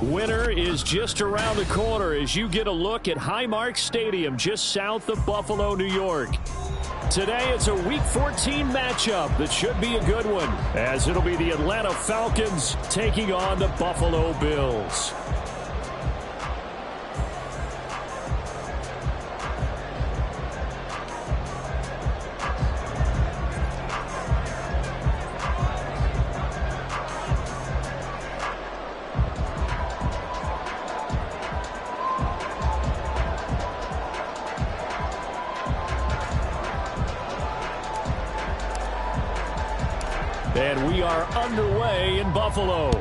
Winter is just around the corner as you get a look at Highmark Stadium just south of Buffalo, New York. Today it's a Week 14 matchup that should be a good one, as it'll be the Atlanta Falcons taking on the Buffalo Bills. And we are underway in Buffalo.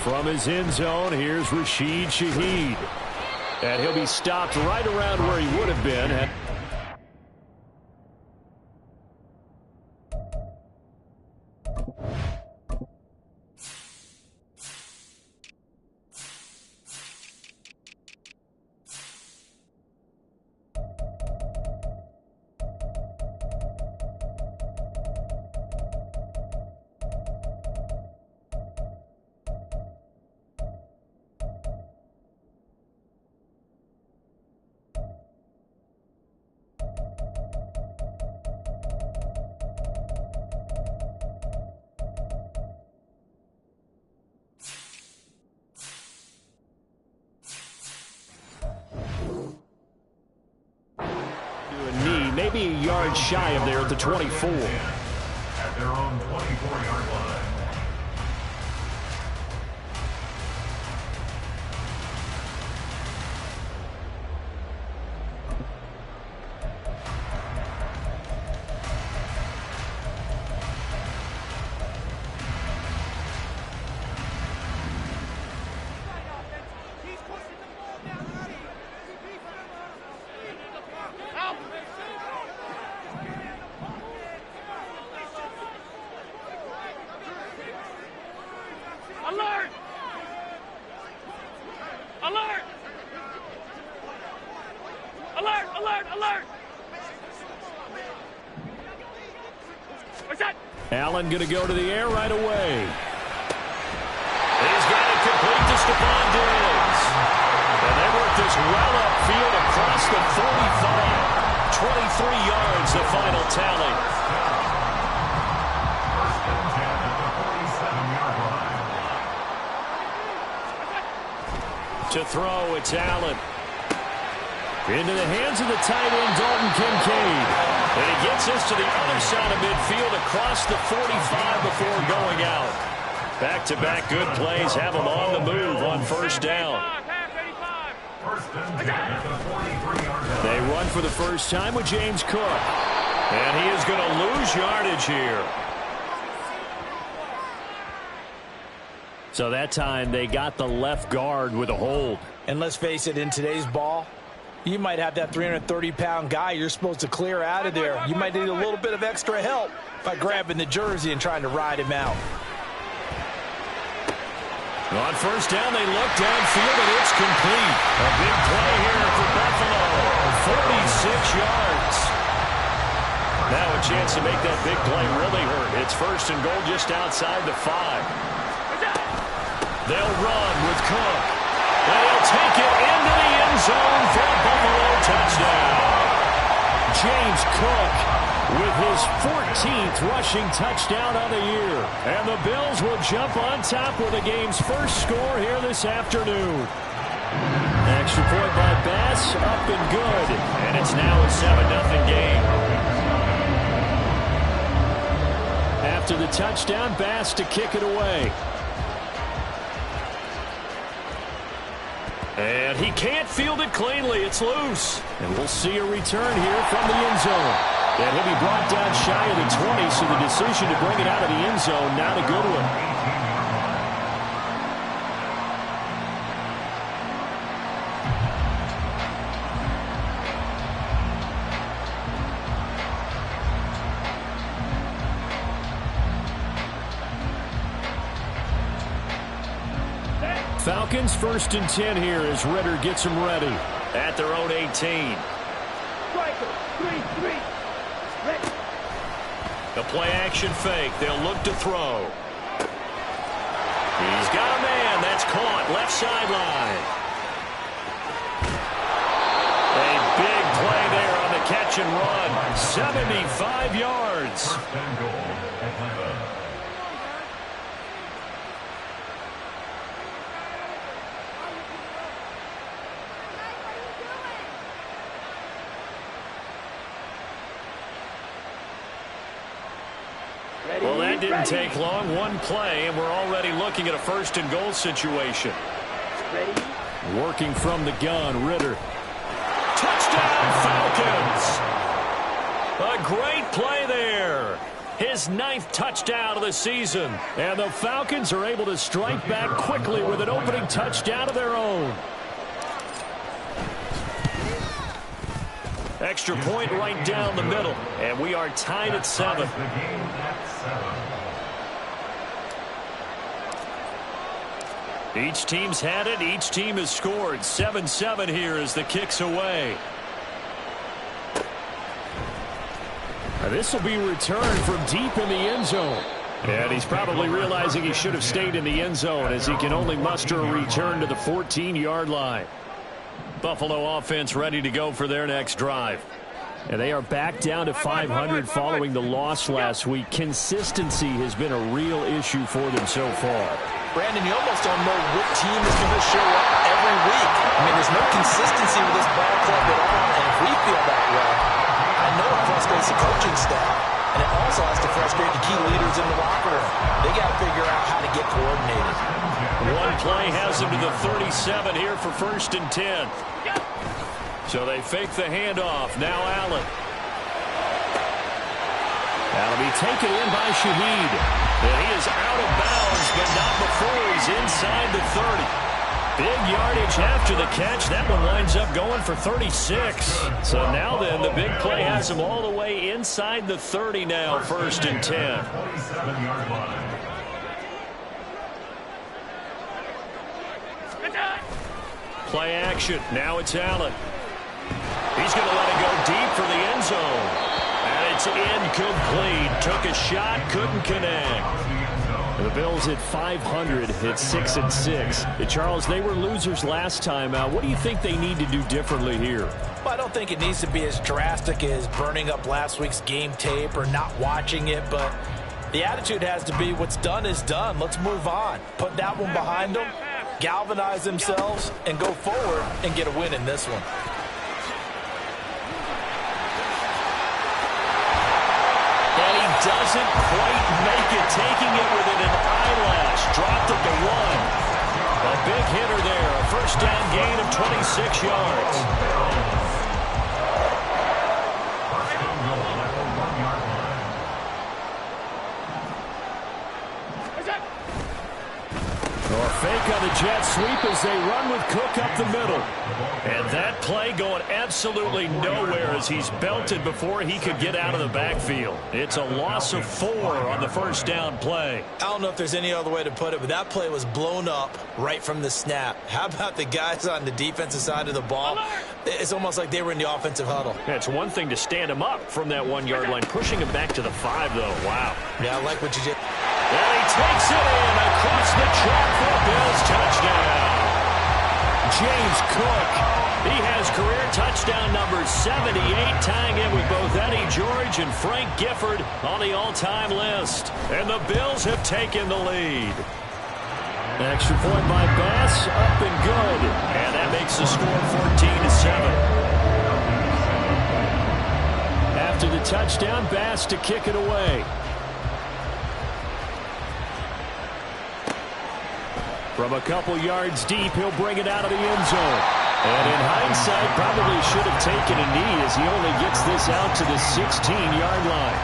From his end zone, here's Rashid Shaheed. And he'll be stopped right around where he would have been. Maybe a yard shy of there at the 24. At their own 24-yard line. Alert! Alert! Alert! Alert! Alert! What's that? Allen going to go to the air right away. He's got it complete to Stephon Diggs. And they work this well upfield across the 45. 23 yards, the final tally. To throw, it's Allen. Into the hands of the tight end, Dalton Kincaid. And he gets us to the other side of midfield across the 45 before going out. Back-to-back good plays have him on the move on first down. They run for the first time with James Cook. And he is going to lose yardage here. So that time they got the left guard with a hold. And let's face it, in today's ball, you might have that 330-pound guy you're supposed to clear out of there. You might need a little bit of extra help by grabbing the jersey and trying to ride him out. On first down, they look downfield, and it's complete. A big play here for Buffalo. 46 yards. Now a chance to make that big play really hurt. It's first and goal just outside the 5. They'll run with Cook. And he'll take it into the end zone for a Buffalo touchdown. James Cook with his 14th rushing touchdown on the year. And the Bills will jump on top with the game's first score here this afternoon. Extra point by Bass, up and good. And it's now a 7-0 game. After the touchdown, Bass to kick it away. And he can't field it cleanly. It's loose. And we'll see a return here from the end zone. And he'll be brought down shy of the 20, so the decision to bring it out of the end zone, not a good one. Falcons 1st and 10 here as Ritter gets them ready at their own 18. The play action fake. They'll look to throw. He's got a man. That's caught. Left sideline. A big play there on the catch and run. 75 yards. First and goal, Atlanta. Well, that didn't take long. One play, and we're already looking at a first and goal situation. Working from the gun, Ritter. Touchdown, Falcons! A great play there. His 9th touchdown of the season. And the Falcons are able to strike back quickly with an opening touchdown of their own. Extra point right down the middle. And we are tied at 7. Each team's had it. Each team has scored. 7-7 here as the kick's away. This will be returned from deep in the end zone. And he's probably realizing he should have stayed in the end zone as he can only muster a return to the 14-yard line. Buffalo offense ready to go for their next drive. And they are back down to 500 following the loss last week. Consistency has been a real issue for them so far. Brandon, you almost don't know what team is going to show up every week. I mean, there's no consistency with this ball club at all, and if we feel that way, I know it frustrates the coaching staff, and it also has to frustrate the key leaders in the locker room. They got to figure out how to get coordinated. One play has them to the 37 here for 1st and 10. So they fake the handoff. Now Allen. That'll be taken in by Shaheed. And he is out of bounds, but not before he's inside the 30. Big yardage after the catch. That one winds up going for 36. So now then, the big play has him all the way inside the 30 now, 1st and 10. 27-yard line. Play action. Now it's Allen. He's going to let it go deep for the end zone. And it's incomplete. Took a shot, couldn't connect. The Bills at 500 at 6-6. Charles, they were losers last time out. What do you think they need to do differently here? Well, I don't think it needs to be as drastic as burning up last week's game tape or not watching it, but the attitude has to be what's done is done. Let's move on. Put that one behind them, galvanize themselves, and go forward and get a win in this one. Doesn't quite make it, taking it within an eyelash. Dropped at the 1. A big hitter there. A first down gain of 26 yards. A fake on the jet sweep as they run with Cook up the middle. And that play going absolutely nowhere as he's belted before he could get out of the backfield. It's a loss of 4 on the first down play. I don't know if there's any other way to put it, but that play was blown up right from the snap. How about the guys on the defensive side of the ball? It's almost like they were in the offensive huddle. Yeah, it's one thing to stand him up from that 1-yard line. Pushing him back to the 5, though. Wow. Yeah, I like what you did. And he takes it in across the track for a Bills touchdown. James Cook, he has career touchdown number 78, tying in with both Eddie George and Frank Gifford on the all-time list. And the Bills have taken the lead. Extra point by Bass, up and good. And that makes the score 14-7. After the touchdown, Bass to kick it away. From a couple yards deep, he'll bring it out of the end zone. And in hindsight, probably should have taken a knee as he only gets this out to the 16-yard line.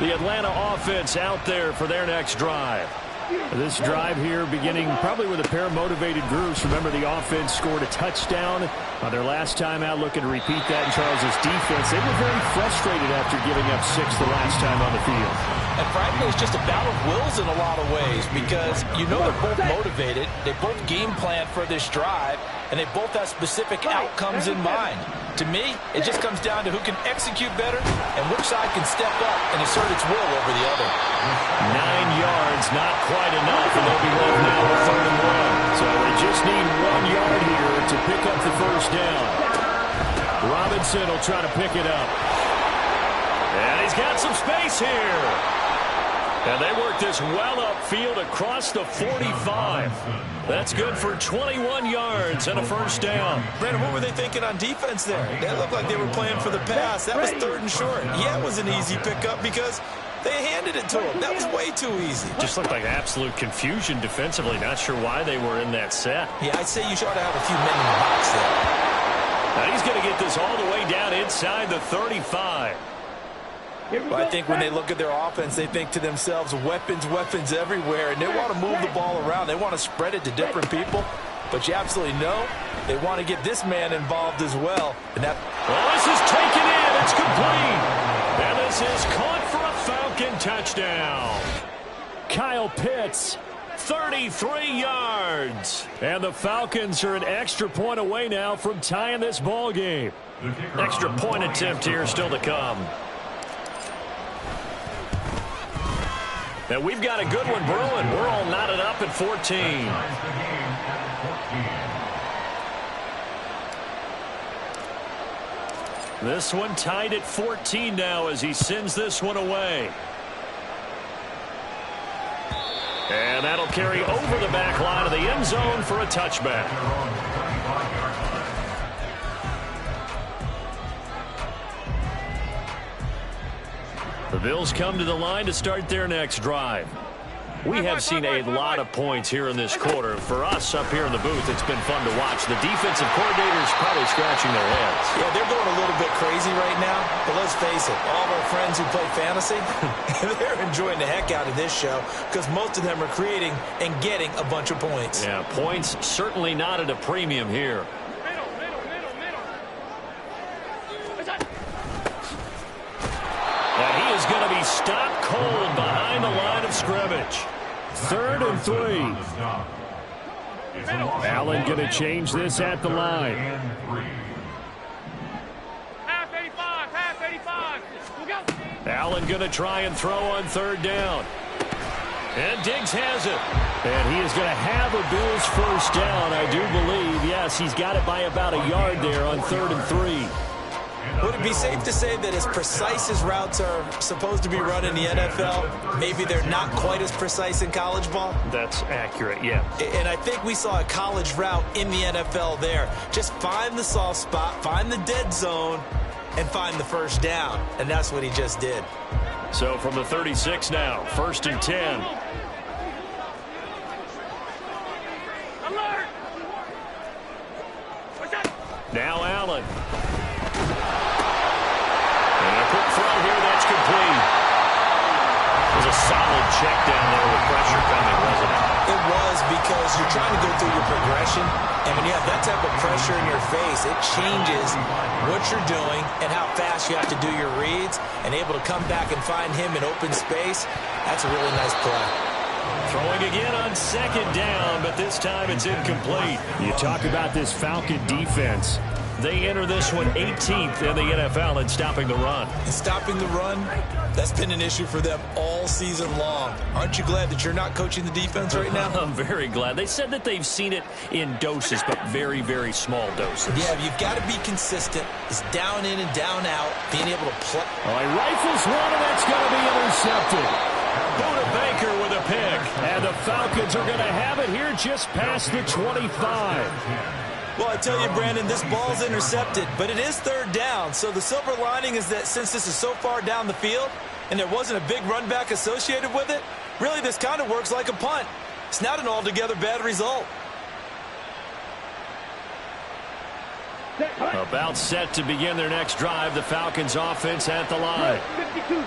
The Atlanta offense out there for their next drive. This drive here beginning probably with a pair of motivated groups. Remember, the offense scored a touchdown on their last time out, looking to repeat that in Charles' defense. They were very frustrated after giving up 6 the last time on the field. And frankly, it's just a battle of wills in a lot of ways because you know they're both motivated. They both game plan for this drive, and they both have specific outcomes in mind. To me, it just comes down to who can execute better and which side can step up and assert its will over the other. 9 yards, not quite enough, and they'll be left now with 3rd and 1. So they just need 1 yard here to pick up the first down. Robinson will try to pick it up. And he's got some space here. And they work this well upfield across the 45. That's good for 21 yards and a first down. Brandon, what were they thinking on defense there? They looked like they were playing for the pass. That was 3rd and short. Yeah, it was an easy pickup because they handed it to him. That was way too easy. Just looked like absolute confusion defensively. Not sure why they were in that set. Yeah, I'd say you should have a few men in the box there. Now he's going to get this all the way down inside the 35. But I think when they look at their offense, they think to themselves, weapons, weapons everywhere, and they want to move the ball around. They want to spread it to different people. But you absolutely know they want to get this man involved as well. And that. Well, this is taken in. It's complete. And this is caught for a Falcon touchdown. Kyle Pitts, 33 yards. And the Falcons are an extra point away now from tying this ball game. Extra point attempt here still to come. And we've got a good one brewing. We're all knotted up at 14. This one tied at 14 now as he sends this one away. And that'll carry over the back line of the end zone for a touchback. The Bills come to the line to start their next drive. We have seen a lot of points here in this quarter. For us up here in the booth, it's been fun to watch. The defensive coordinators probably scratching their heads. Yeah, they're going a little bit crazy right now. But let's face it, all of our friends who play fantasy, they're enjoying the heck out of this show because most of them are creating and getting a bunch of points. Yeah, points certainly not at a premium here. And he is going to be stopped cold behind the line of scrimmage. 3rd and 3. Allen going to change this at the line. Half 85, half 85. We'll go. Allen going to try and throw on 3rd down. And Diggs has it. And he is going to have a Bills first down, I do believe. Yes, he's got it by about a yard there on 3rd and 3. Would it be safe to say that as precise as routes are supposed to be run in the NFL, maybe they're not quite as precise in college ball? That's accurate, yeah. And I think we saw a college route in the NFL there. Just find the soft spot, find the dead zone, and find the first down. And that's what he just did. So from the 36 now, 1st and 10. Alert! What's that? Now Allen. And a quick throw here, that's complete. It was a solid check down there with pressure coming, wasn't it? It was because you're trying to go through your progression, and when you have that type of pressure in your face, it changes what you're doing and how fast you have to do your reads, and able to come back and find him in open space. That's a really nice play. Throwing again on 2nd down, but this time it's incomplete. You talk about this Falcon defense. They enter this one 18th in the NFL in stopping the run. And stopping the run, that's been an issue for them all season long. Aren't you glad that you're not coaching the defense right now? I'm very glad. They said that they've seen it in doses, but very, very small doses. Yeah, you've got to be consistent. It's down in and down out, being able to play. Oh, he rifles one, and that's going to be intercepted. Buda Baker with a pick. And the Falcons are going to have it here just past the 25. Well, I tell you, Brandon, this ball's intercepted, but it is 3rd down. So the silver lining is that since this is so far down the field and there wasn't a big run back associated with it, really this kind of works like a punt. It's not an altogether bad result. About set to begin their next drive, the Falcons offense at the line.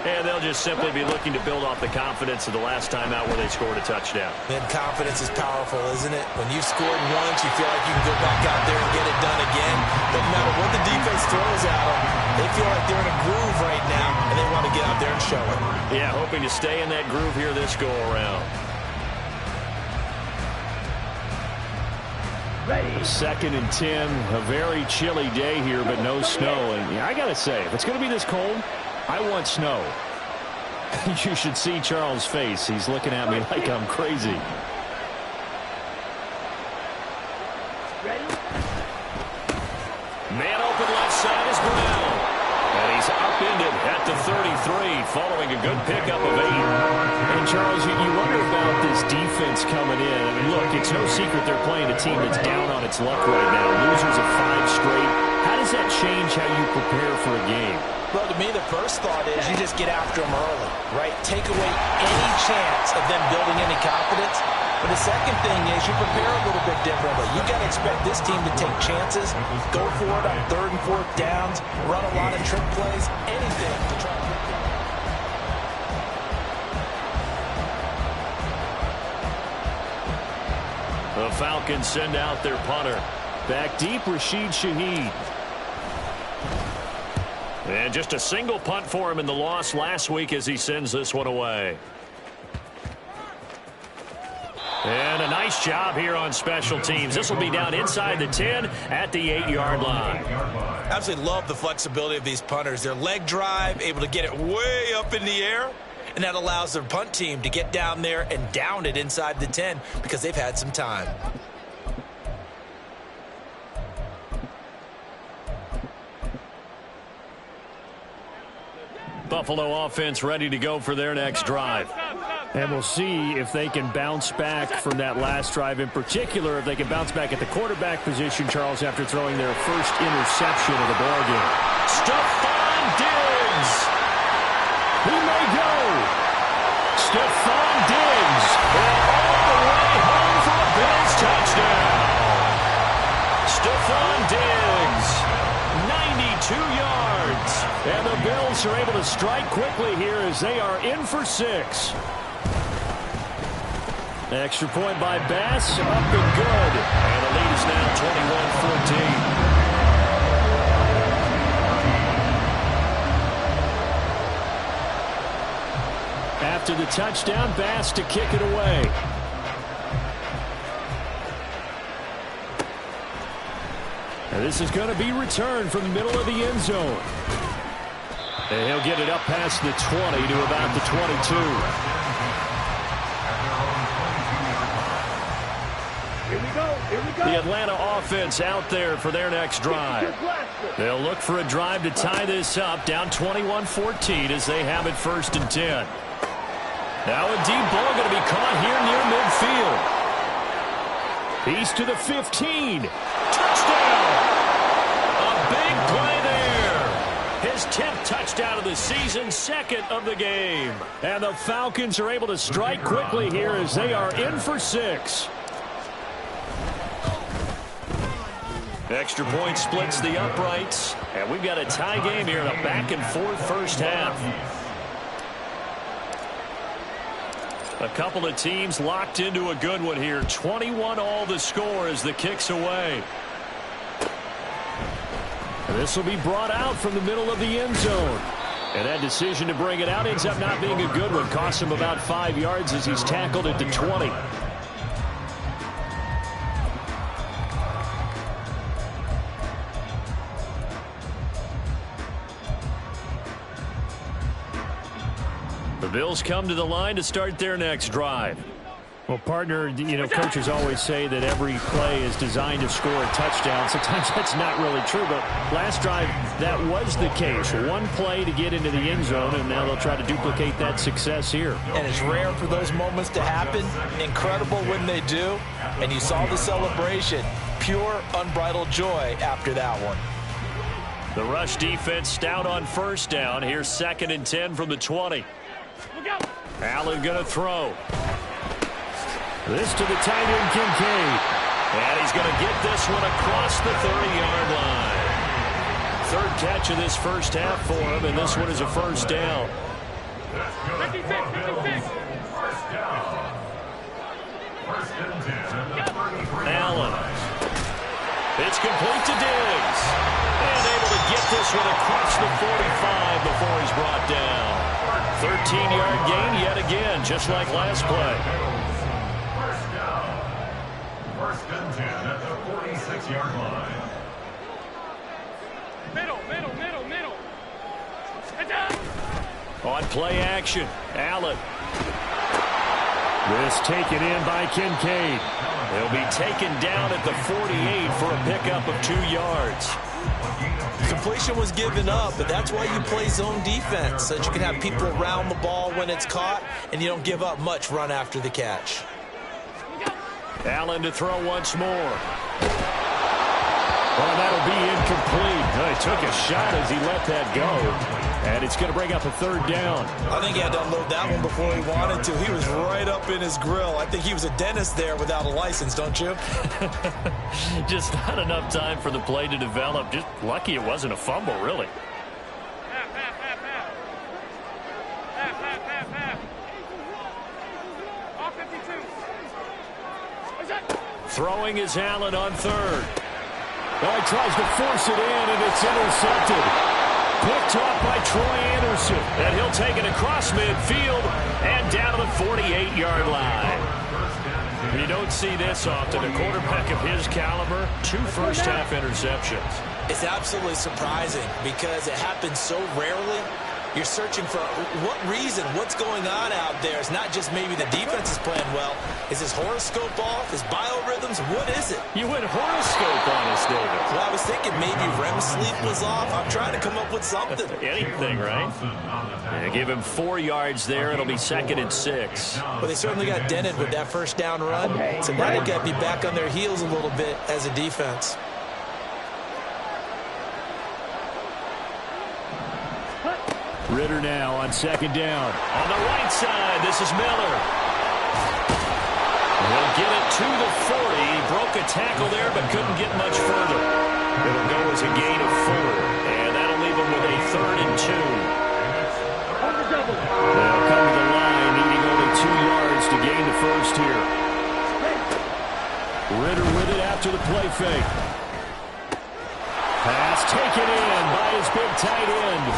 And they'll just simply be looking to build off the confidence of the last time out where they scored a touchdown. And confidence is powerful, isn't it? When you've scored once, you feel like you can go back out there and get it done again. Doesn't matter what the defense throws at them. They feel like they're in a groove right now, and they want to get out there and show it. Yeah, hoping to stay in that groove here this go-around. 2nd and 10, a very chilly day here, but no snow. And yeah, I got to say, if it's going to be this cold, I want snow. You should see Charles' face. He's looking at me like I'm crazy. Man open left side is Brown. And he's upended at the 33 following a good pickup of 8. And, Charles, you wonder about this defense coming in. I mean, look, it's no secret they're playing a team that's down on its luck right now. Losers of 5 straight. How does that change how you prepare for a game? Well, to me, the first thought is you just get after them early, right? Take away any chance of them building any confidence. But the second thing is you prepare a little bit differently. You got to expect this team to take chances, go for it on 3rd and 4th downs, run a lot of trick plays, anything to try to get the Falcons send out their punter. Back deep, Rashid Shaheed. And just a single punt for him in the loss last week as he sends this one away. And a nice job here on special teams. This will be down inside the 10 at the 8-yard line. Absolutely love the flexibility of these punters. Their leg drive, able to get it way up in the air, and that allows their punt team to get down there and down it inside the 10 because they've had some time. Buffalo offense ready to go for their next drive. And we'll see if they can bounce back from that last drive. In particular, if they can bounce back at the quarterback position, Charles, after throwing their first interception of the ballgame. Stephon Diggs! He may go! Stephon Diggs! And all the way home for a Bills touchdown! Stephon Diggs! 92 yards! And the Bills are able to strike quickly here as they are in for 6. Extra point by Bass, up and good. And the lead is now 21-14. After the touchdown, Bass to kick it away. And this is going to be returned from the middle of the end zone. And he'll get it up past the 20 to about the 22. The Atlanta offense out there for their next drive. They'll look for a drive to tie this up, down 21-14 as they have it 1st and 10. Now a deep ball going to be caught here near midfield. He's to the 15. Touchdown! A big play there. His 10th touchdown of the season, 2nd of the game. And the Falcons are able to strike quickly here as they are in for 6. Extra point splits the uprights. And we've got a tie game here in a back-and-forth first half. A couple of teams locked into a good one here. 21-all the score as the kick's away. And this will be brought out from the middle of the end zone. And that decision to bring it out ends up not being a good one. Costs him about 5 yards as he's tackled at the 20. The Bills come to the line to start their next drive. Well, partner, you know, coaches always say that every play is designed to score a touchdown. Sometimes that's not really true, but last drive, that was the case. One play to get into the end zone, and now they'll try to duplicate that success here. And it's rare for those moments to happen. Incredible when they do. And you saw the celebration. Pure, unbridled joy after that one. The rush defense stout on 1st down. Here's 2nd and 10 from the 20. Allen going to throw. This to the tight end, Kincaid. And he's going to get this one across the 30-yard line. Third catch of this first half for him, and this one is a first down. 56, 56. Allen. It's complete to Diggs. And able to get this one across the 45 before he's brought down. 13-yard gain yet again, just like last play. First and 10 at the 46-yard line. Middle. It's up. On play action, Allen. This taken in by Kincaid. He'll be taken down at the 48 for a pickup of 2 yards. Completion was given up, but that's why you play zone defense, so that you can have people around the ball when it's caught, and you don't give up much run after the catch. Allen to throw once more. Well, that'll be incomplete. He took a shot as he let that go. And it's going to bring up a third down. I think he had to unload that one before he wanted to. He was right up in his grill. I think he was a dentist there without a license, don't you? Just not enough time for the play to develop. Just lucky it wasn't a fumble, really. Half. All 52. What's that? Throwing is Allen on third. Well, he tries to force it in, and it's intercepted. Picked off by Troy Anderson. And he'll take it across midfield and down to the 48-yard line. You don't see this often. A quarterback of his caliber, 2 first-half interceptions. It's absolutely surprising because it happens so rarely. You're searching for what reason, what's going on out there. It's not just maybe the defense is playing well. Is his horoscope off? His biorhythms? What is it? You went horoscope on us, David. Well, I was thinking maybe REM sleep was off. I'm trying to come up with something. Anything, right? Yeah, give him 4 yards there. It'll be 2nd and 6. Well, they certainly got dented with that first down run. So now they've got to be back on their heels a little bit as a defense. Ritter now on 2nd down. On the right side, this is Miller. He'll get it to the 40. He broke a tackle there, but couldn't get much further. It'll go as a gain of 4, and that'll leave him with a 3rd and 2. They'll come to the line, needing only 2 yards to gain the first here. Ritter with it after the play fake. Pass taken in by his big tight end.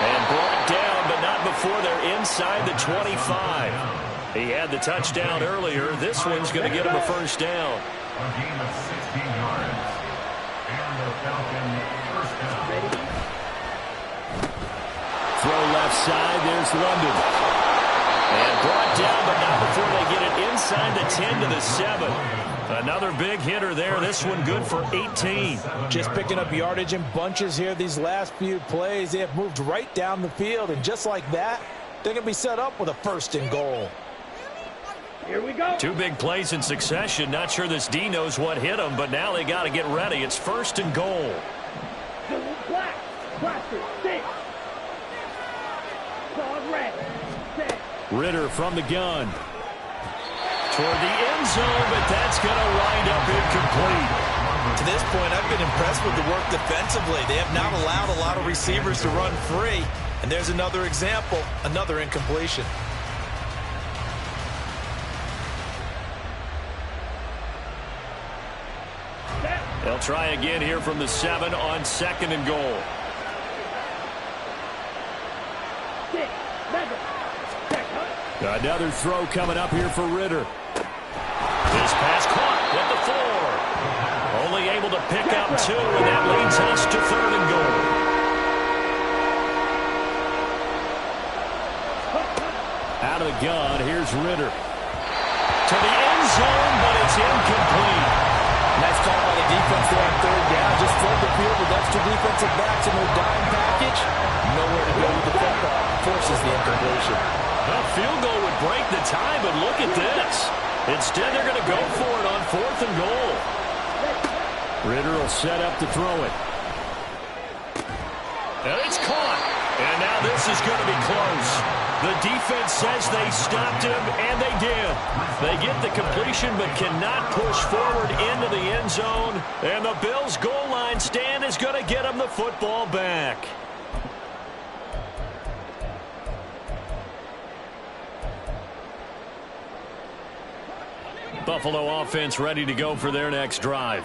And brought down, but not before they're inside the 25. He had the touchdown earlier. This one's going to get him a first down. A gain of 16 yards. And the Falcons first down. Throw left side. There's London. And brought down, but not before they get it inside the 10 to the 7. Another big hitter there. This one good for 18. Just picking up yardage in bunches here these last few plays. They have moved right down the field, and just like that, they're going to be set up with a 1st and goal. Here we go. 2 big plays in succession. Not sure this D knows what hit him, but now they got to get ready. It's 1st and goal. Black. Plastic. 6. Dog red. 6. Ritter from the gun. Toward the end zone, but that's going to wind up incomplete. To this point, I've been impressed with the work defensively. They have not allowed a lot of receivers to run free. And there's another example, another incompletion. They'll try again here from the 7 on 2nd and goal. 6. 7. Another throw coming up here for Ritter. This pass caught at the 4. Only able to pick up 2, and that leads us to 3rd and goal. Out of the gun, here's Ritter. To the end zone, but it's incomplete. Nice call by the defense there on 3rd down. Just flood the field with extra defensive backs in their dime package. Nowhere to go with the football. Forces the incompletion. A field goal would break the tie, but look at this. Instead, they're going to go for it on 4th and goal. Ritter will set up to throw it. And it's caught. And now this is going to be close. The defense says they stopped him, and they did. They get the completion but cannot push forward into the end zone. And the Bills' goal line stand is going to get them the football back. Buffalo offense ready to go for their next drive.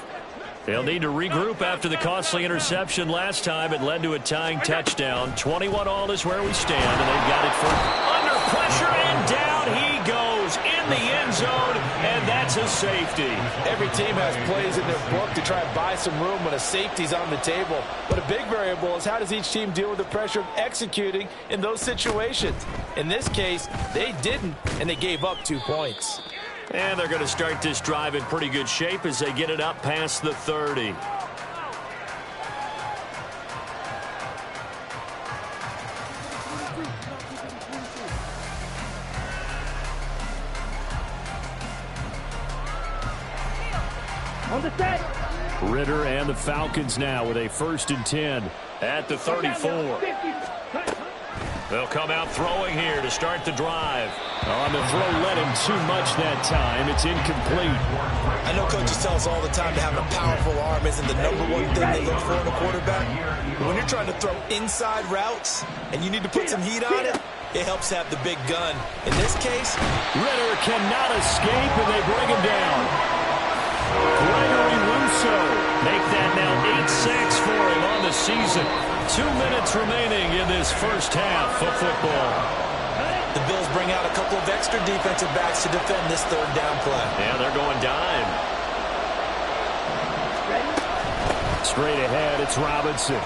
They'll need to regroup after the costly interception last time. It led to a tying touchdown. 21-all is where we stand, and they've got it for under pressure, and down he goes in the end zone, and that's a safety. Every team has plays in their book to try and buy some room when a safety's on the table. But a big variable is how does each team deal with the pressure of executing in those situations. In this case, they didn't, and they gave up 2 points. And they're going to start this drive in pretty good shape as they get it up past the 30. On the set. Ritter and the Falcons now with a 1st and 10 at the 34. They'll come out throwing here to start the drive. On the throw, led him too much that time. It's incomplete. I know coaches tell us all the time that having a powerful arm isn't the #1 thing they look for in a quarterback. But when you're trying to throw inside routes and you need to put some heat on it, it helps have the big gun. In this case, Ritter cannot escape, and they bring him down. Gregory Rousseau make that now 8 sacks for him on the season. 2 minutes remaining in this first half of football. The Bills bring out a couple of extra defensive backs to defend this 3rd down play. Yeah, they're going dime. Straight ahead, it's Robinson.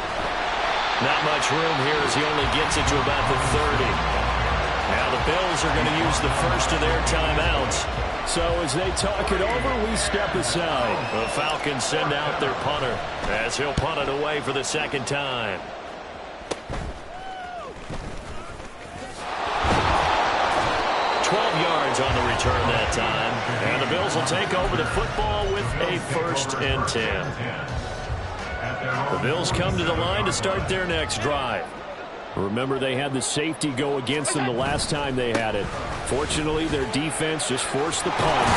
Not much room here as he only gets it to about the 30. Now the Bills are going to use the first of their timeouts. So as they talk it over, we step aside. The Falcons send out their punter as he'll punt it away for the 2nd time. On the return that time. And the Bills will take over the football with a 1st and 10. The Bills come to the line to start their next drive. Remember, they had the safety go against them the last time they had it. Fortunately, their defense just forced the punt,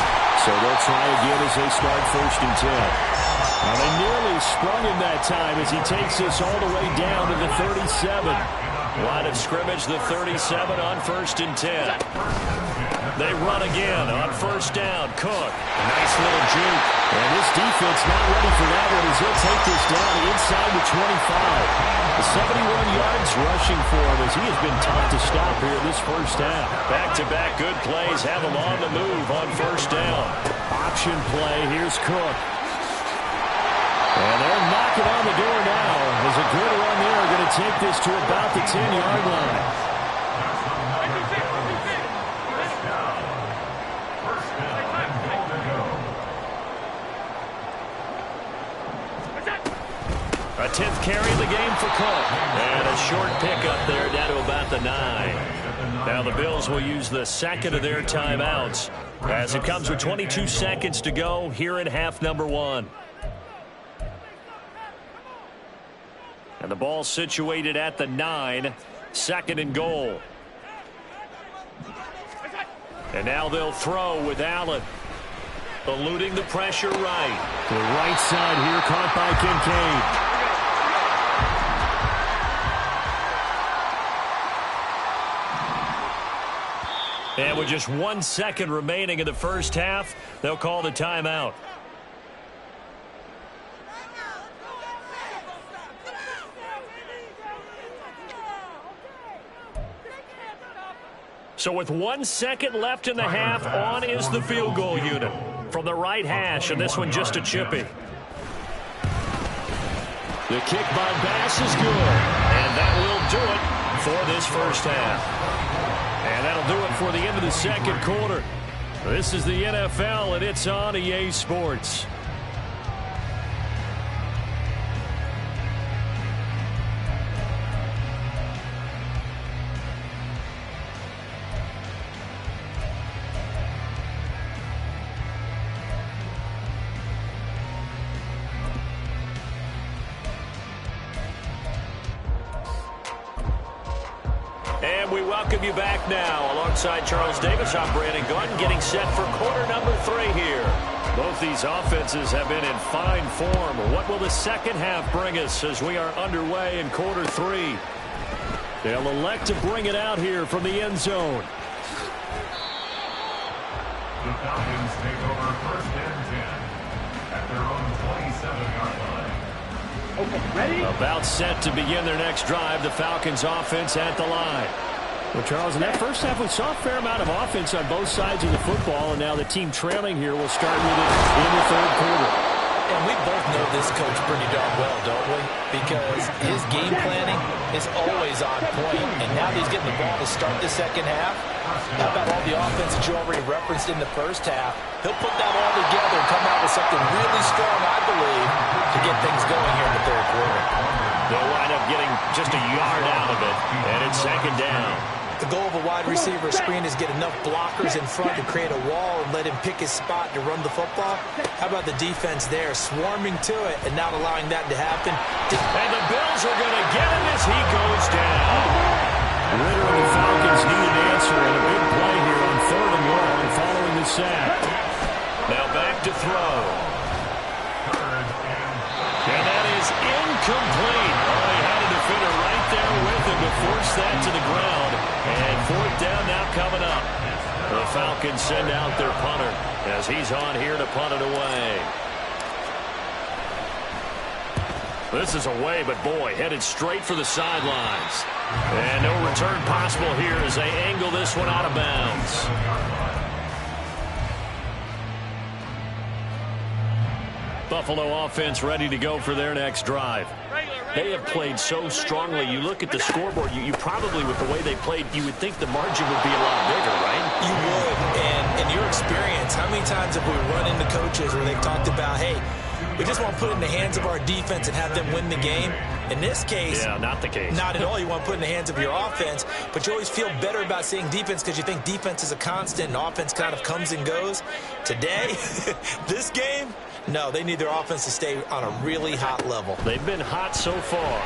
so they'll try again as they start 1st and 10. Now, they nearly sprung him that time as he takes us all the way down to the 37. Line of scrimmage, the 37 on 1st and 10. They run again on 1st down. Cook, nice little juke. And this defense not ready for that one as he'll take this down inside the 25. The 71 yards rushing for him as he has been tough to stop here this first half. Back-to-back good plays have him on the move on 1st down. Option play, here's Cook. And they're knocking on the door now as a good run there going to take this to about the 10-yard line. A 10th carry of the game for Cook. And a short pickup there down to about the 9. Now the Bills will use the 2nd of their timeouts as it comes with 22 seconds to go here in half number 1. And the ball situated at the 9, 2nd and goal. And now they'll throw with Allen. Eluding the pressure right. The right side here caught by Kincaid. And with just 1 second remaining in the first half, they'll call the timeout. So with 1 second left in the half, on is the field goal unit from the right hash, and this one just a chippy. The kick by Bass is good, and that will do it for this first half. And that'll do it for the end of the 2nd quarter. This is the NFL, and it's on EA Sports. we welcome you back now. Alongside Charles Davis, I'm Brandon Gordon, getting set for quarter number 3 here. Both these offenses have been in fine form. What will the second half bring us as we are underway in quarter 3? They'll elect to bring it out here from the end zone. The Falcons take over first and 10 at their own 27-yard line. Okay, ready? About set to begin their next drive. The Falcons offense at the line. Well, Charles, in that first half, we saw a fair amount of offense on both sides of the football, and now the team trailing here will start with it in the third quarter. And we both know this coach pretty darn well, don't we? Because his game planning is always on point, and now that he's getting the ball to start the second half, how about all the offense that you already referenced in the first half? He'll put that all together and come out with something really strong, I believe, to get things going here in the third quarter. They'll wind up getting just a yard out of it, and it's second down. The goal of a wide receiver screen is get enough blockers in front to create a wall and let him pick his spot to run the football. How about the defense there, swarming to it and not allowing that to happen? And the Bills are going to get him as he goes down. Ritter and the Falcons need an answer, and a big play here on 3rd and long following the sack. Now back to throw. And that is incomplete. Oh, he had a defender right there with him to force that to the ground. And 4th down now coming up. The Falcons send out their punter as he's on here to punt it away. This is away, but boy, headed straight for the sidelines. And no return possible here as they angle this one out of bounds. Buffalo offense ready to go for their next drive. They have played so strongly. You look at the scoreboard, you probably, with the way they played, you would think the margin would be a lot bigger, right? You would. And in your experience, how many times have we run into coaches where they've talked about, hey, we just want to put it in the hands of our defense and have them win the game? In this case, yeah, not the case. Not at all. You want to put it in the hands of your offense, but you always feel better about seeing defense because you think defense is a constant and offense kind of comes and goes. Today, this game, no, they need their offense to stay on a really hot level. They've been hot so far.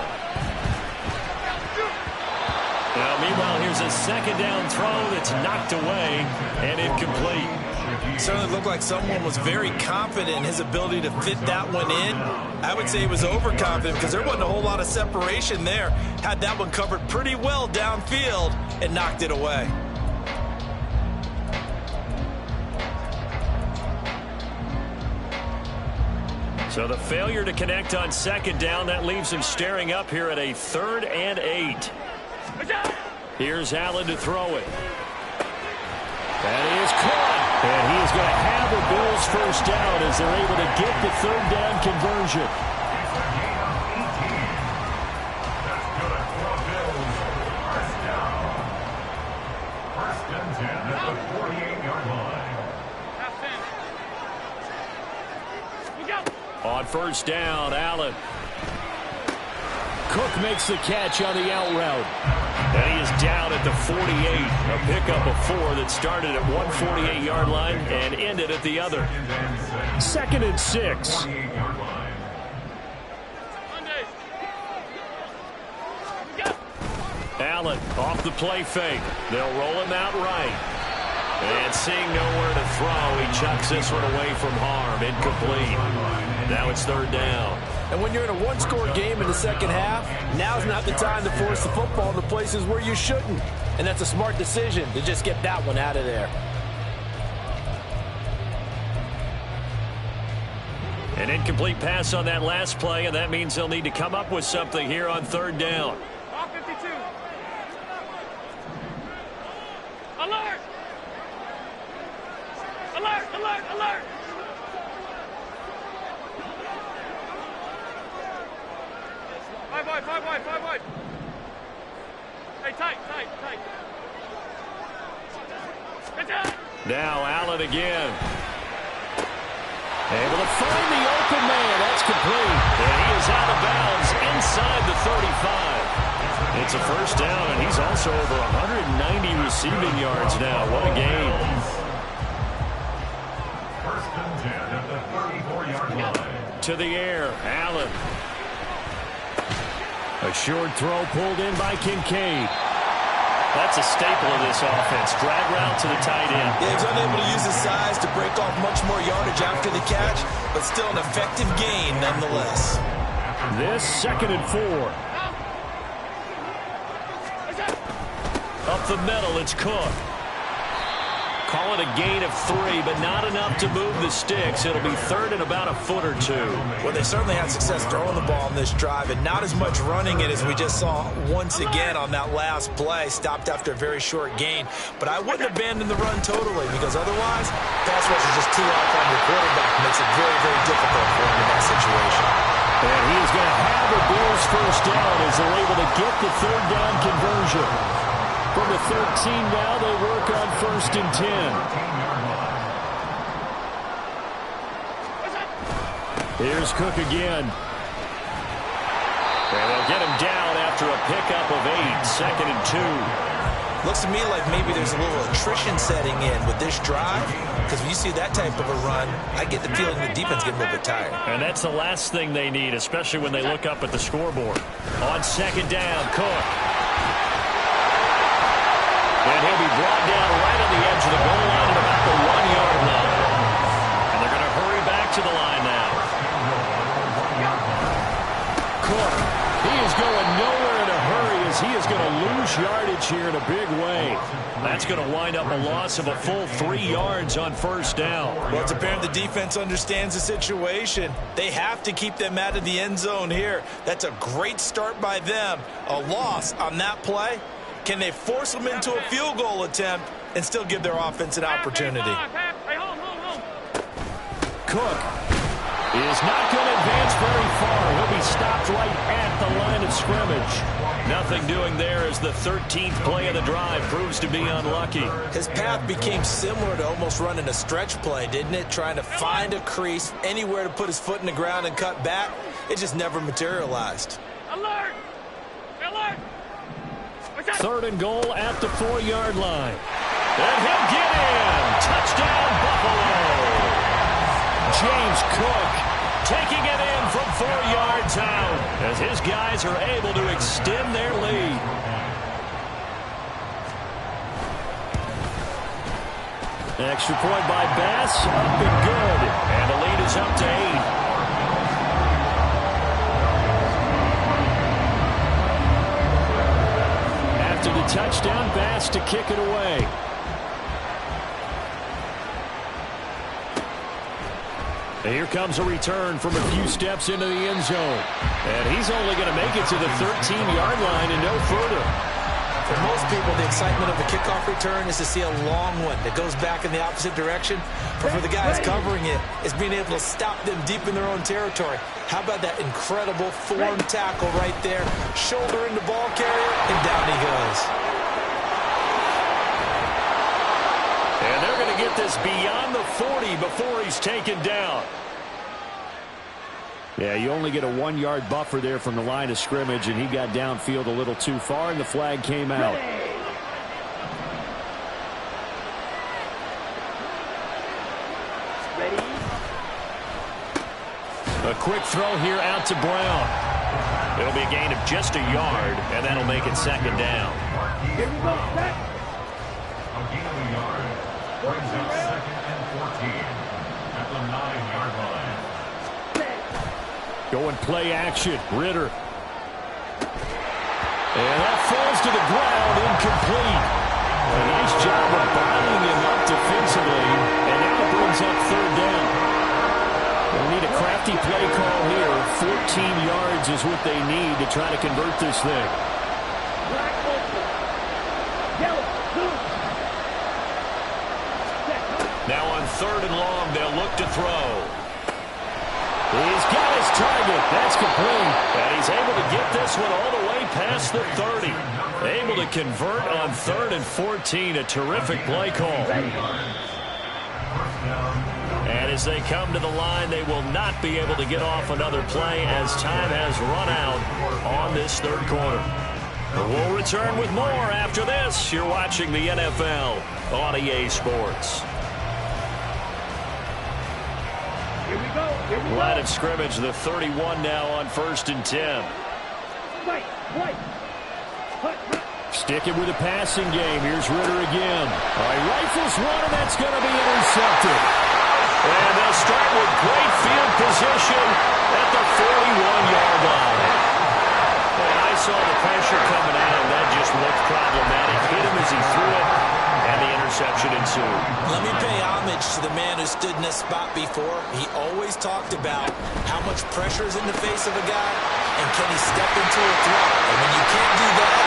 Now, meanwhile, here's a second down throw that's knocked away and incomplete. Certainly looked like someone was very confident in his ability to fit that one in. I would say he was overconfident because there wasn't a whole lot of separation there. Had that one covered pretty well downfield and knocked it away. So the failure to connect on second down, that leaves him staring up here at a 3rd and 8. Here's Allen to throw it. That is caught. And he is going to have the Bills first down as they're able to get the 3rd down conversion. First and 10 at the 48-yard line. On first down, Allen. Cook makes the catch on the out route. And he is down at the 48. A pickup of 4 that started at one 48-yard line and ended at the other. 2nd and 6. Allen off the play fake. They'll roll him out right. And seeing nowhere to throw, he chucks this one away from harm. Incomplete. Now it's 3rd down. And when you're in a one-score game in the second half, now's not the time to force the football to places where you shouldn't. And that's a smart decision to just get that one out of there. An incomplete pass on that last play, and that means they'll need to come up with something here on 3rd down. 52. Alert! Alert! Alert! Alert! Five wide. Hey, tight. Now Allen again. Able to find the open man. That's complete. And he is out of bounds inside the 35. It's a first down, and he's also over 190 receiving yards now. What a game. First and 10 at the 34-yard line. To the air, Allen. A short throw pulled in by Kincaid. That's a staple of this offense. Drag route to the tight end. Yeah, he's unable to use his size to break off much more yardage after the catch, but still an effective gain nonetheless. This 2nd and 4. Up the middle, it's Cook. Call it a gain of 3, but not enough to move the sticks. It'll be 3rd and about a foot or 2. Well, they certainly had success throwing the ball on this drive, and not as much running it as we just saw once again on that last play. Stopped after a very short gain. But I wouldn't abandon the run totally, because otherwise, pass rush is just too off on your quarterback. Makes it very, very difficult for him in that situation. And he is going to have the Bills first down as they're able to get the 3rd down conversion. From the 13 now, they work on 1st and 10. Here's Cook again. And they'll get him down after a pickup of 8, 2nd and 2. Looks to me like maybe there's a little attrition setting in with this drive, because when you see that type of a run, I get the feeling the defense getting a little bit tired. And that's the last thing they need, especially when they look up at the scoreboard. On 2nd down, Cook. And he'll be brought down right on the edge of the goal line at about the 1-yard line. And they're going to hurry back to the line now. Cook, he is going nowhere in a hurry as he is going to lose yardage here in a big way. That's going to wind up a loss of a full 3 yards on 1st down. Well, it's apparent the defense understands the situation. They have to keep them out of the end zone here. That's a great start by them. A loss on that play. Can they force them into a field goal attempt and still give their offense an opportunity? Cook is not going to advance very far. He'll be stopped right at the line of scrimmage. Nothing doing there as the 13th play of the drive proves to be unlucky. His path became similar to almost running a stretch play, didn't it? Trying to find a crease, anywhere to put his foot in the ground and cut back. It just never materialized. Alert! Alert! 3rd and goal at the 4-yard line. And he'll get in. Touchdown, Buffalo. James Cook taking it in from 4 yards out as his guys are able to extend their lead. Extra point by Bass, up and good. And the lead is up to 8. After the touchdown, Bass to kick it away. And here comes a return from a few steps into the end zone. And he's only going to make it to the 13-yard line and no further. For most people, the excitement of a kickoff return is to see a long one that goes back in the opposite direction. But for the guys covering it, it's being able to stop them deep in their own territory. How about that incredible form tackle right there? Shoulder into ball carrier, and down he goes. And they're going to get this beyond the 40 before he's taken down. Yeah, you only get a 1-yard buffer there from the line of scrimmage, and he got downfield a little too far, and the flag came out. Ready? A quick throw here out to Brown. It'll be a gain of just a yard, and that'll make it 2nd down. Here we go, set. A gain of a yard brings up 2nd and 14 at the 9-yard line. Going play action, Ritter. And that falls to the ground, incomplete. A nice job of bottling him up defensively, and now it brings up 3rd down. They'll need a crafty play call here. 14 yards is what they need to try to convert this thing. Black open. Yellow, blue. Now on 3rd and long, they'll look to throw. He's got his target. That's complete. And he's able to get this one all the way past the 30. Able to convert on 3rd and 14. A terrific play call. And as they come to the line, they will not be able to get off another play as time has run out on this 3rd quarter. We'll return with more after this. You're watching the NFL on EA Sports. Here we go. Here we Line go. of scrimmage, the 31 now on 1st and 10. Right, right. Hut, hut. Sticking with the passing game. Here's Ritter again. All right, rifles one, and that's going to be intercepted. And they'll start with great field position at the 41-yard line. And I saw the pressure coming at him. That just looked problematic. Hit him as he threw it, and the interception ensued. Let me pay homage to the man who stood in this spot before. He always talked about how much pressure is in the face of a guy, and can he step into a throw. And when you can't do that,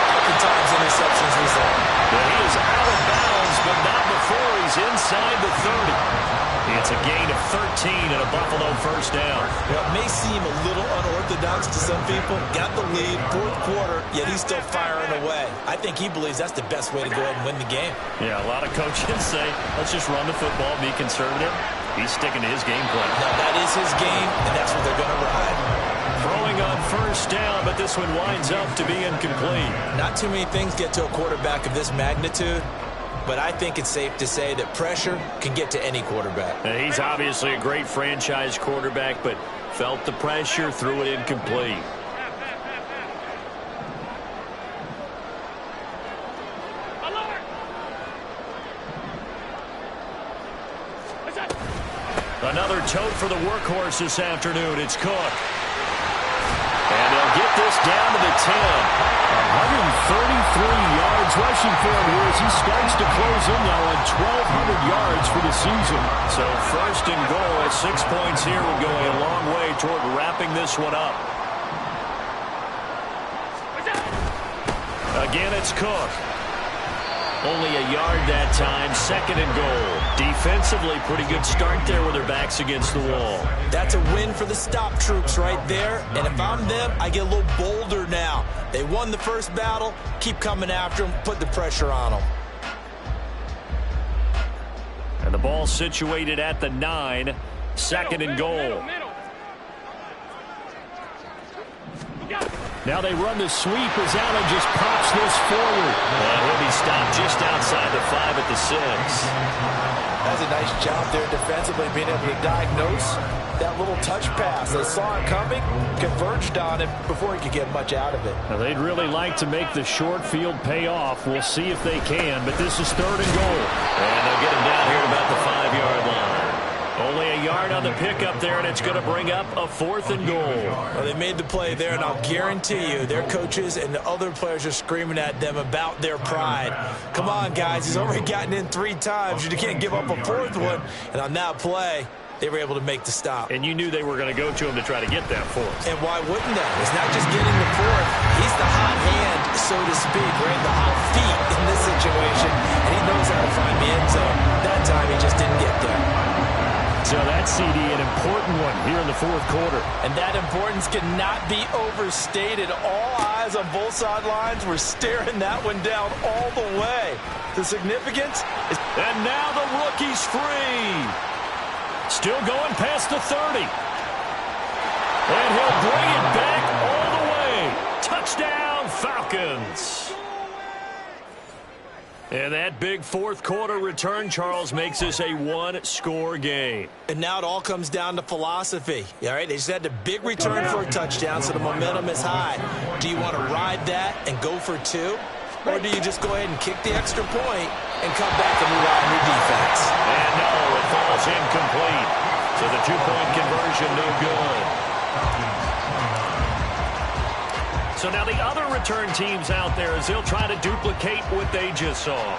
oftentimes interceptions result. Well, he is out of bounds, but not before he's inside the 30. It's a gain of 13 and a Buffalo first down. Well, it may seem a little unorthodox to some people. Got the lead, fourth quarter, yet he's still firing away. I think he believes that's the best way to go ahead and win the game. Yeah, a lot of coaches say, let's just run the football, be conservative. He's sticking to his game plan. No, that is his game, and that's what they're going to ride. Throwing on first down, but this one winds up to be incomplete. Not too many things get to a quarterback of this magnitude, but I think it's safe to say that pressure can get to any quarterback. He's obviously a great franchise quarterback, but felt the pressure, threw it incomplete. Another tote for the workhorse this afternoon. It's Cook. And they'll get this down to the 10. 133 yards rushing for him here as he starts to close in now on 1,200 yards for the season. So first and goal at 6 points here would go a long way toward wrapping this one up. Again, it's Cook. Only a yard that time, second and goal. Defensively, pretty good start there with their backs against the wall. That's a win for the stop troops right there. And if I'm them, I get a little bolder now. They won the first battle. Keep coming after them. Put the pressure on them. And the ball situated at the 9. Second and goal. Now they run the sweep as Allen just pops this forward. And he'll be stopped just outside the 5 at the 6. That's a nice job there defensively, being able to diagnose that little touch pass. They saw it coming, converged on it before he could get much out of it. Now they'd really like to make the short field pay off. We'll see if they can, but this is third and goal. And they'll get him down here at about the 5-yard line. Only a yard on the pickup there, and it's going to bring up a 4th and goal. Well, they made the play there, and I'll guarantee you their coaches and the other players are screaming at them about their pride. Come on, guys. He's already gotten in 3 times. You can't give up a 4th one. And on that play, they were able to make the stop. And you knew they were going to go to him to try to get that 4th. And why wouldn't they? It's not just getting the 4th. He's the hot hand, so to speak, right? The hot feet in this situation. And he knows how to find the end zone. That time, he just didn't get there. So that CD, an important one here in the 4th quarter. And that importance cannot be overstated. All eyes on both sidelines were staring that one down all the way. The significance is... And now the rookie's free. Still going past the 30. And he'll bring it back all the way. Touchdown, Falcons. And that big 4th quarter return, Charles, makes this a 1-score game. And now it all comes down to philosophy. All right, they just had a big return for a touchdown, so the momentum is high. Do you want to ride that and go for 2? Or do you just go ahead and kick the extra point and come back and rely on your defense? And no, it falls incomplete. So the 2-point conversion, no good. So now the other return teams out there as they'll try to duplicate what they just saw.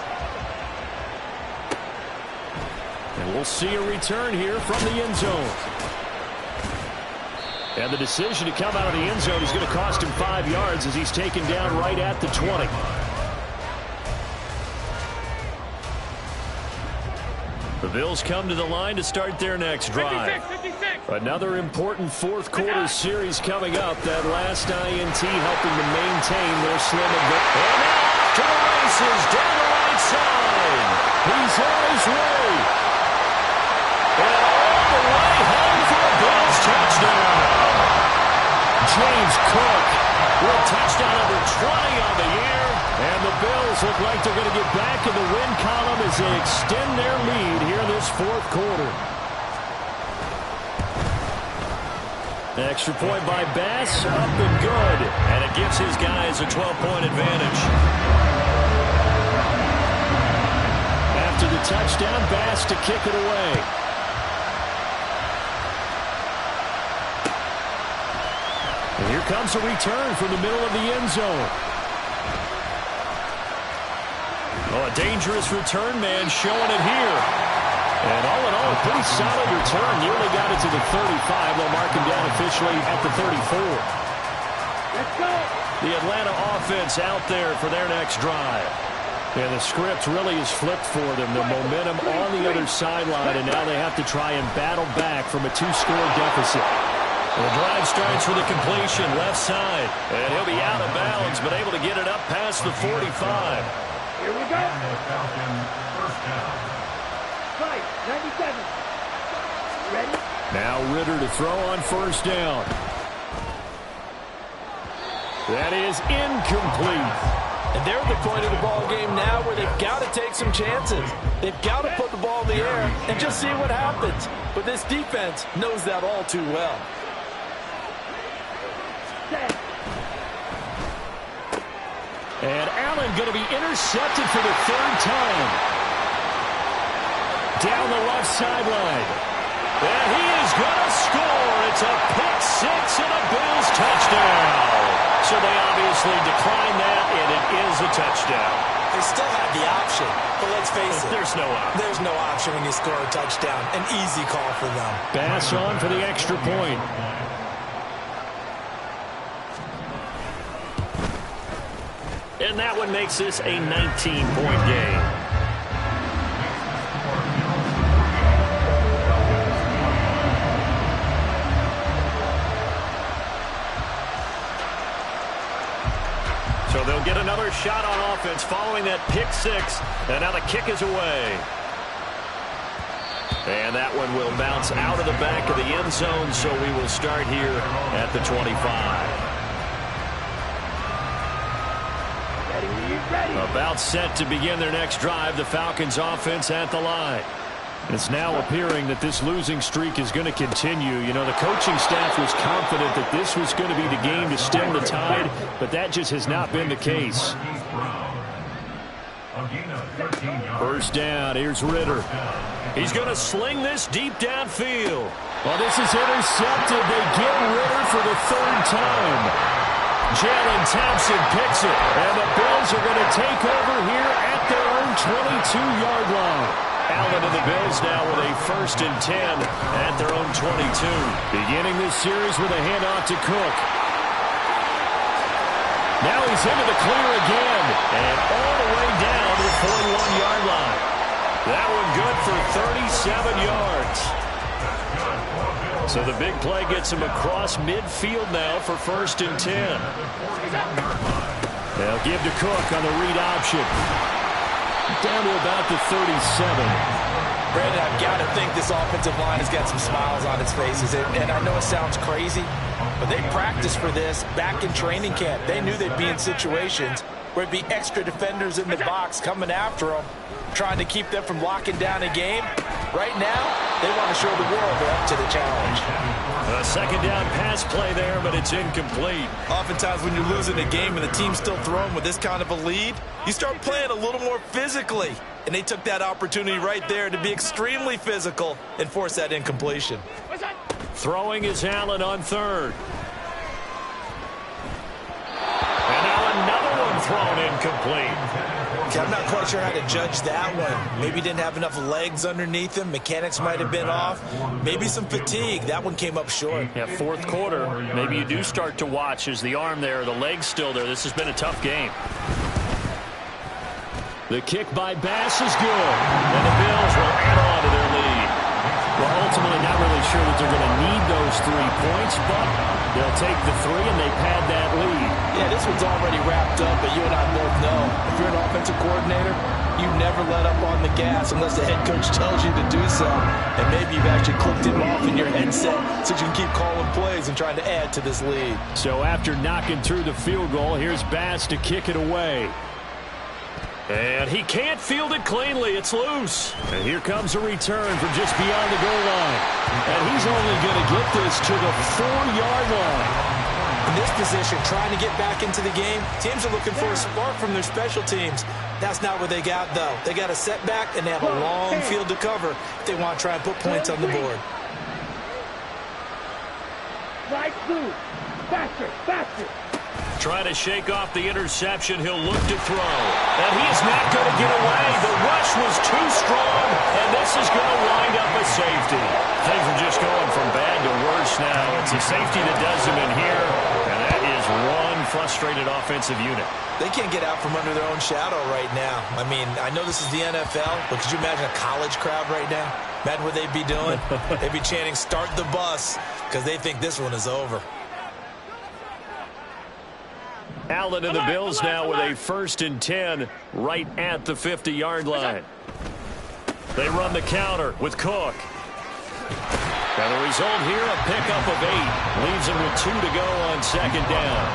And we'll see a return here from the end zone. And the decision to come out of the end zone is going to cost him 5 yards as he's taken down right at the 20. The Bills come to the line to start their next drive. 56. Another important 4th quarter series coming up. That last INT helping to maintain their slim advantage. And now off to the races down the right side. He's on his way. And all the way home for a Bills touchdown. James Cook with touchdown number 20 on the year. And the Bills look like they're going to get back in the win column as they extend their lead here in this 4th quarter. Extra point by Bass, up and good. And it gives his guys a 12-point advantage. touchdown. Bass to kick it away. And here comes a return from the middle of the end zone. Oh, a dangerous return man showing it here. And all in all, a pretty solid return. Nearly got it to the 35. They'll mark him down officially at the 34. Let's go. The Atlanta offense out there for their next drive. And the script really is flipped for them. The momentum on the other sideline, and now they have to try and battle back from a 2-score deficit. And the drive starts with a completion left side. And he'll be out of bounds, but able to get it up past the 45. Here we go. And the Falcons first down. 97. Ready? Now Ritter to throw on first down. That is incomplete. And they're at the point of the ball game now where they've got to take some chances. They've got to put the ball in the air and just see what happens. But this defense knows that all too well. And Allen going to be intercepted for the third time. Down the left sideline. And he is going to score. It's a pick six and a Bills touchdown. So they obviously declined that, and it is a touchdown. They still have the option, but let's face it. There's no option. There's no option when you score a touchdown. An easy call for them. Bass on for the extra point. And that one makes this a 19-point game. So they'll get another shot on offense following that pick six. And now the kick is away. And that one will bounce out of the back of the end zone, so we will start here at the 25. Ready. About set to begin their next drive, the Falcons offense at the line. It's now appearing that this losing streak is going to continue. You know, the coaching staff was confident that this was going to be the game to stem the tide, but that just has not been the case. First down, here's Ritter. He's going to sling this deep downfield. Well, this is intercepted. They get Ritter for the third time. Jalen Thompson picks it, and the Bills are going to take over here at their own 22-yard line. Allen and the Bills now with a 1st and 10 at their own 22. Beginning this series with a handoff to Cook. Now he's into the clear again, and all the way down to the 41-yard line. That one good for 37 yards. So the big play gets him across midfield now for 1st and 10. They'll give to Cook on the read option. Down to about the 37. Brandon, I've got to think this offensive line has got some smiles on its faces. And I know it sounds crazy, but they practiced for this back in training camp. They knew they'd be in situations where it'd be extra defenders in the box coming after them, trying to keep them from locking down a game. Right now, they want to show the world they're up to the challenge. A second down pass play there, but it's incomplete. Oftentimes when you're losing a game and the team's still throwing with this kind of a lead, you start playing a little more physically. And they took that opportunity right there to be extremely physical and force that incompletion. Throwing is Allen on third. And now another one thrown incomplete. Okay, I'm not quite sure how to judge that one. Maybe didn't have enough legs underneath him. Mechanics might have been off. Maybe some fatigue. That one came up short. Yeah, 4th quarter. Maybe you do start to watch. Is the arm there, the leg's still there? This has been a tough game. The kick by Bass is good. And the Bills will add on to their lead. Well, ultimately not really sure that they're going to need those 3 points, but they'll take the 3 and they pad that lead. Yeah, this one's already wrapped up, but you and I both know if you're an offensive coordinator, you never let up on the gas unless the head coach tells you to do so. And maybe you've actually clicked him off in your headset so you can keep calling plays and trying to add to this lead. So after knocking through the field goal, here's Bass to kick it away. And he can't field it cleanly. It's loose. And here comes a return from just beyond the goal line. And he's only going to get this to the 4-yard line. In this position, trying to get back into the game, teams are looking for a spark from their special teams. That's not what they got, though. They got a setback, and they have a long field to cover if they want to try and put points on the board. Right through. Faster, faster. Trying to shake off the interception. He'll look to throw. And he's not going to get away. The rush was too strong, and this is going to wind up a safety. Things are just going from bad to worse now. It's a safety that does him in here, and that is one frustrated offensive unit. They can't get out from under their own shadow right now. I mean, I know this is the NFL, but could you imagine a college crowd right now? Imagine what they'd be doing. They'd be chanting, "Start the bus," because they think this one is over. Allen and the Bills now with a 1st and 10 right at the 50-yard line. They run the counter with Cook. And the result here, a pickup of 8. Leaves him with 2 to go on 2nd down.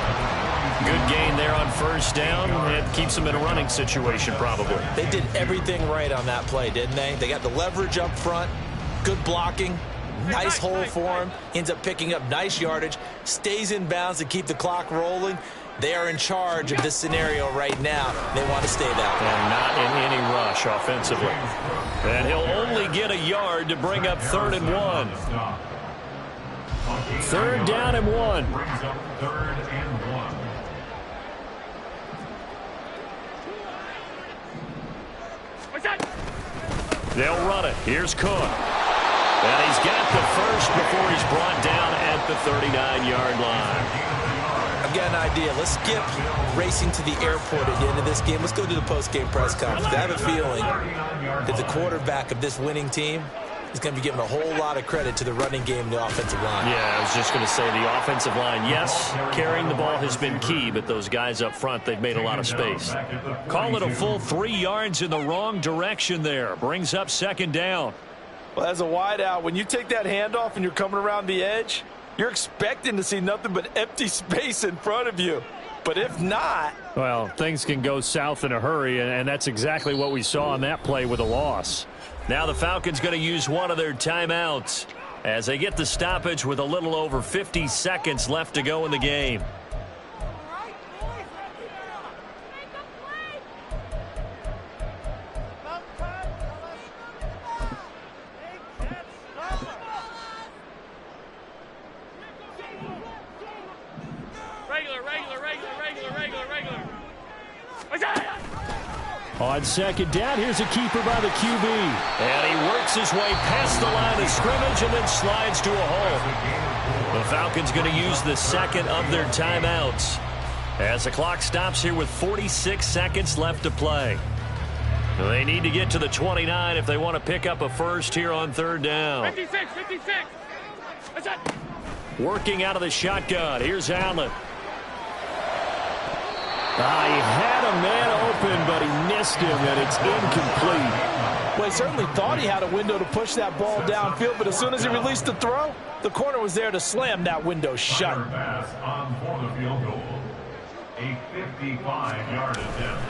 Good gain there on 1st down. It keeps him in a running situation probably. They did everything right on that play, didn't they? They got the leverage up front, good blocking, nice hole for him, ends up picking up nice yardage, stays in bounds to keep the clock rolling. They are in charge of this scenario right now. They want to stay that way. And not in any rush offensively. And he'll only get a yard to bring up 3rd and 1. 3rd down and 1. Brings up 3rd and 1. They'll run it. Here's Cook. And he's got the first before he's brought down at the 39-yard line. I've got an idea. Let's skip racing to the airport at the end of this game. Let's go to the post-game press conference. I have a feeling that the quarterback of this winning team is going to be given a whole lot of credit to the running game and the offensive line. Yeah, I was just going to say the offensive line, yes, carrying the ball has been key, but those guys up front, they've made a lot of space. Call it a full 3 yards in the wrong direction there. Brings up 2nd down. Well, as a wideout, when you take that handoff and you're coming around the edge, you're expecting to see nothing but empty space in front of you. But if not... Well, things can go south in a hurry, and that's exactly what we saw on that play with a loss. Now the Falcons going to use one of their timeouts as they get the stoppage with a little over 50 seconds left to go in the game. On 2nd down, here's a keeper by the QB. And he works his way past the line of scrimmage and then slides to a hole. The Falcons going to use the 2nd of their timeouts as the clock stops here with 46 seconds left to play. They need to get to the 29 if they want to pick up a first here on 3rd down. 56. That's it. Working out of the shotgun. Here's Allen. He had a man open, but he missed him, and it's incomplete. Well, he certainly thought he had a window to push that ball downfield, but as soon as he released the throw, the corner was there to slam that window shut. Pass on for the field goal. A 55-yard attempt.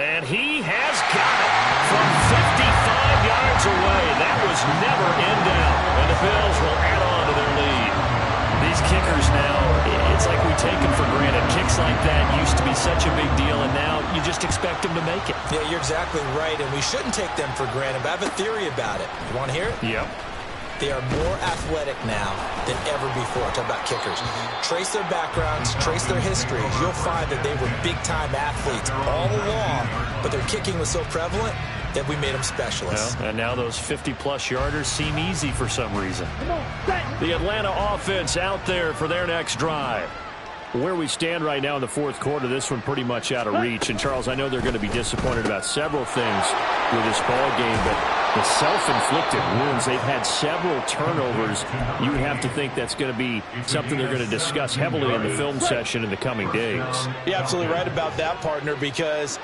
And he has got it from 55 yards away. That was never in doubt. And the Bills will add on to their lead. These kickers now, it's like we take them for granted. Kicks like that used to be such a big deal, and now you just expect them to make it. Yeah, you're exactly right, and we shouldn't take them for granted, but I have a theory about it. You want to hear it? Yep. They are more athletic now than ever before. Talk about kickers. Trace their backgrounds, trace their histories. You'll find that they were big-time athletes all along, but their kicking was so prevalent that we made them specialists. Well, and now those 50-plus yarders seem easy for some reason. The Atlanta offense out there for their next drive. Where we stand right now in the 4th quarter, this one pretty much out of reach. And, Charles, I know they're going to be disappointed about several things with this ball game, but the self-inflicted wounds, they've had several turnovers. You would have to think that's going to be something they're going to discuss heavily in the film session in the coming days. You're absolutely right about that, partner, because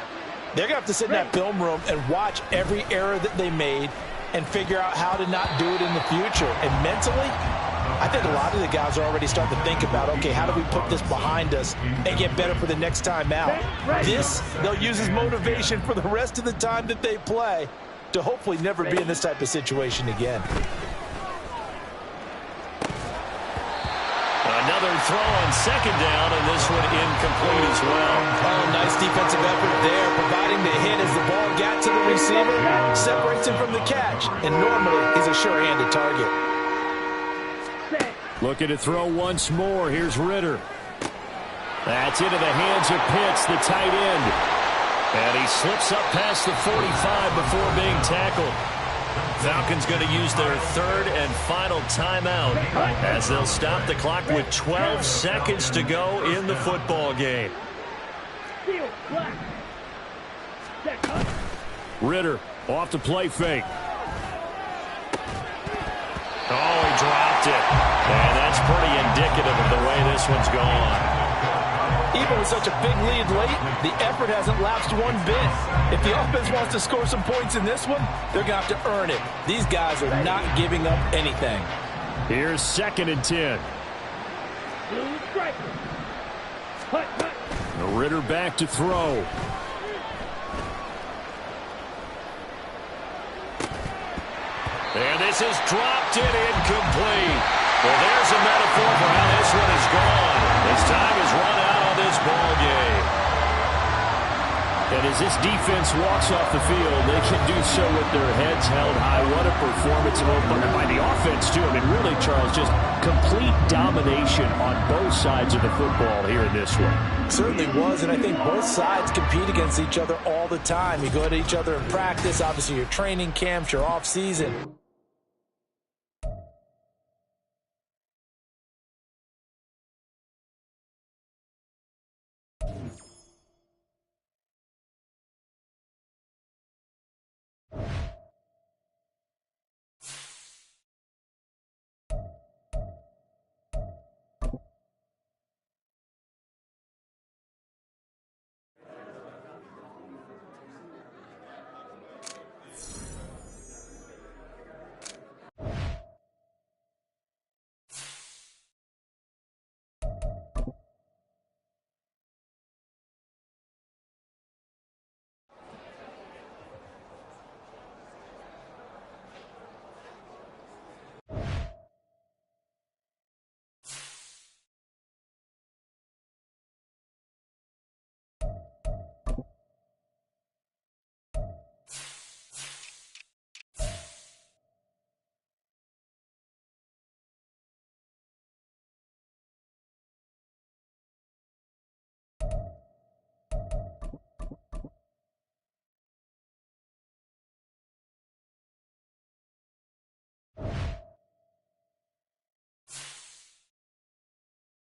they're going to have to sit in that film room and watch every error that they made and figure out how to not do it in the future. And mentally, I think a lot of the guys are already starting to think about, okay, how do we put this behind us and get better for the next time out? This, they'll use as motivation for the rest of the time that they play to hopefully never be in this type of situation again. another throw on second down, and this one incomplete as well. Oh, nice defensive effort there, providing the hit as the ball got to the receiver, separates him from the catch, and normally he's a sure-handed target. Looking to throw once more. Here's Ritter. That's into the hands of Pitts, the tight end. And he slips up past the 45 before being tackled. Falcons going to use their third and final timeout as they'll stop the clock with 12 seconds to go in the football game. Ritter off the play fake. Oh, he dropped it. And that's pretty indicative of the way this one's gone. Even with such a big lead late, the effort hasn't lapsed one bit. If the offense wants to score some points in this one, they're going to have to earn it. These guys are not giving up anything. Here's 2nd and 10. Ritter back to throw. And this is dropped and incomplete. Well, there's a metaphor for how this one is gone. His time is run out on this ball game. And as this defense walks off the field, they can do so with their heads held high. What a performance by the offense, too. I mean, really, Charles, just complete domination on both sides of the football here in this one. Certainly was, and I think both sides compete against each other all the time. You go at each other in practice, obviously your training camps, your off season.